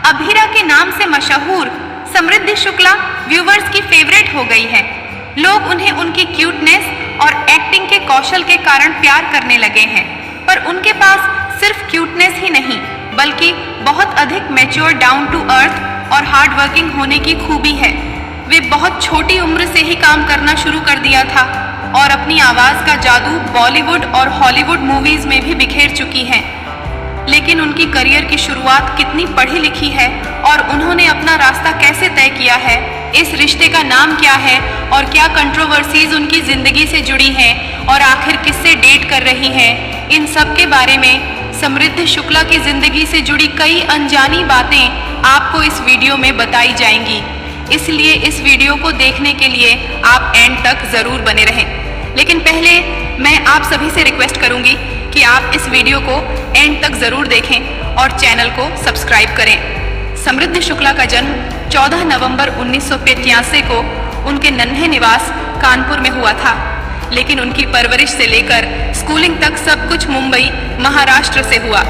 अभीरा के नाम से मशहूर समृद्धि शुक्ला व्यूवर्स की फेवरेट हो गई है। लोग उन्हें उनकी क्यूटनेस और एक्टिंग के कौशल के कारण प्यार करने लगे हैं। पर उनके पास सिर्फ क्यूटनेस ही नहीं बल्कि बहुत अधिक मैच्योर, डाउन टू अर्थ और हार्ड वर्किंग होने की खूबी है। वे बहुत छोटी उम्र से ही काम करना शुरू कर दिया था और अपनी आवाज़ का जादू बॉलीवुड और हॉलीवुड मूवीज़ में भी बिखेर चुकी हैं। लेकिन उनकी करियर की शुरुआत कितनी पढ़ी लिखी है और उन्होंने अपना रास्ता कैसे तय किया है, इस रिश्ते का नाम क्या है और क्या कंट्रोवर्सीज उनकी ज़िंदगी से जुड़ी हैं और आखिर किससे डेट कर रही हैं, इन सब के बारे में समृद्धि शुक्ला की ज़िंदगी से जुड़ी कई अनजानी बातें आपको इस वीडियो में बताई जाएंगी। इसलिए इस वीडियो को देखने के लिए आप एंड तक ज़रूर बने रहें। लेकिन पहले मैं आप सभी से रिक्वेस्ट करूंगी कि आप इस वीडियो को एंड तक ज़रूर देखें और चैनल को सब्सक्राइब करें। समृद्धि शुक्ला का जन्म 14 नवंबर 1985 को उनके नन्हे निवास कानपुर में हुआ था, लेकिन उनकी परवरिश से लेकर स्कूलिंग तक सब कुछ मुंबई, महाराष्ट्र से हुआ।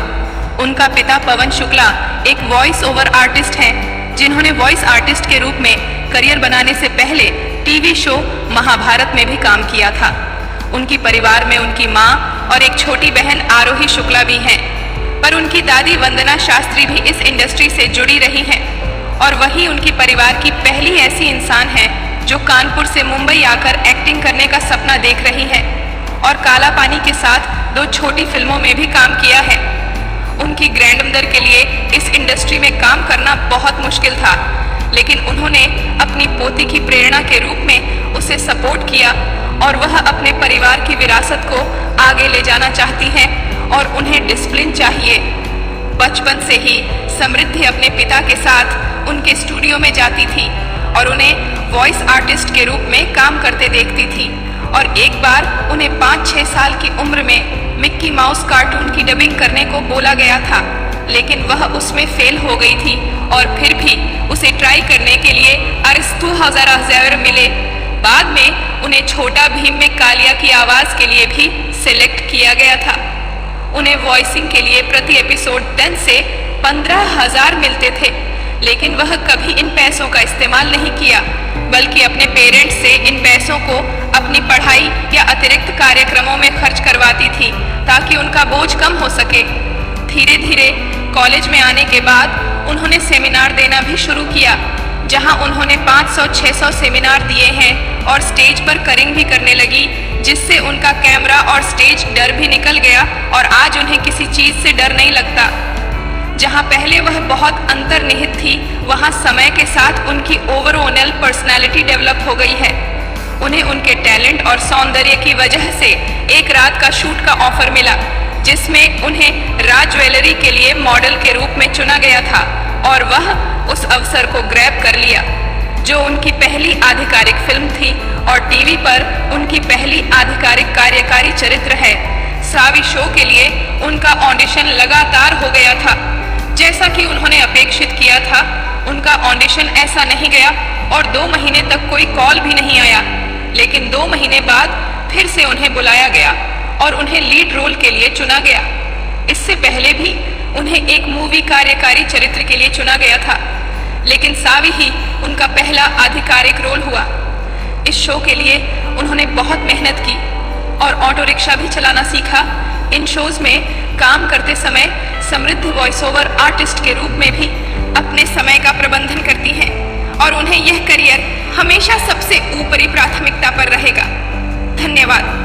उनका पिता पवन शुक्ला एक वॉइस ओवर आर्टिस्ट हैं, जिन्होंने वॉइस आर्टिस्ट के रूप में करियर बनाने से पहले टीवी शो महाभारत में भी काम किया था। उनकी परिवार में उनकी माँ और एक छोटी बहन आरोही शुक्ला भी हैं, पर उनकी दादी वंदना शास्त्री भी इस इंडस्ट्री से जुड़ी रही हैं और वही उनकी परिवार की पहली ऐसी इंसान है जो कानपुर से मुंबई आकर एक्टिंग करने का सपना देख रही है और काला पानी के साथ 2 छोटी फिल्मों में भी काम किया है। उनकी ग्रैंडमदर के लिए इस इंडस्ट्री में काम करना बहुत मुश्किल था, लेकिन उन्होंने अपनी पोती की प्रेरणा के रूप में उसे सपोर्ट किया और वह अपने परिवार की विरासत को आगे ले जाना चाहती हैं और उन्हें डिसिप्लिन चाहिए। बचपन से ही समृद्धि अपने पिता के साथ उनके स्टूडियो में जाती थी और उन्हें वॉइस आर्टिस्ट के रूप में काम करते देखती थी और एक बार उन्हें 5-6 साल की उम्र में मिक्की माउस कार्टून की डबिंग करने को बोला गया था, लेकिन वह उसमें फेल हो गई थी और फिर भी उसे ट्राई करने के लिए $2,000 मिले। बाद में उन्हें छोटा भीम में कालिया की आवाज़ के लिए भी सिलेक्ट किया गया था। उन्हें वॉइसिंग के लिए प्रति एपिसोड 10 से 15,000 मिलते थे, लेकिन वह कभी इन पैसों का इस्तेमाल नहीं किया, बल्कि अपने पेरेंट्स से इन पैसों को अपनी पढ़ाई या अतिरिक्त कार्यक्रमों में खर्च करवाती थी ताकि उनका बोझ कम हो सके। धीरे धीरे कॉलेज में आने के बाद उन्होंने सेमिनार देना भी शुरू किया, जहां उन्होंने 500-600 सेमिनार दिए हैं और स्टेज पर करिंग भी करने लगी, जिससे उनका कैमरा और स्टेज डर भी निकल गया और आज उन्हें किसी चीज़ से डर नहीं लगता। जहां पहले वह बहुत अंतर्निहित थी, वहां समय के साथ उनकी ओवरऑल पर्सनालिटी डेवलप हो गई है। उन्हें उनके टैलेंट और सौंदर्य की वजह से एक रात का शूट का ऑफर मिला, जिसमें उन्हें राज ज्वेलरी के लिए मॉडल के रूप में चुना गया था और वह उस अवसर को ग्रैब कर लिया, जो उनकी पहली आधिकारिक फिल्म थी और टीवी पर उनकी पहली आधिकारिक कार्यकारी चरित्र है। सावी शो के लिए उनका ऑडिशन लगातार हो गया था। जैसा कि उन्होंने अपेक्षित किया था, उनका ऑडिशन ऐसा नहीं गया और 2 महीने तक कोई कॉल भी नहीं आया, लेकिन 2 महीने बाद फिर से उन्हें बुलाया गया और उन्हें लीड रोल के लिए चुना गया। इससे पहले भी उन्हें एक मूवी कार्यकारी चरित्र के लिए चुना गया था, लेकिन सावी ही उनका पहला आधिकारिक रोल हुआ। इस शो के लिए उन्होंने बहुत मेहनत की और ऑटो रिक्शा भी चलाना सीखा। इन शोज में काम करते समय समृद्धि वॉइस ओवर आर्टिस्ट के रूप में भी अपने समय का प्रबंधन करती हैं और उन्हें यह करियर हमेशा सबसे ऊपरी प्राथमिकता पर रहेगा। धन्यवाद।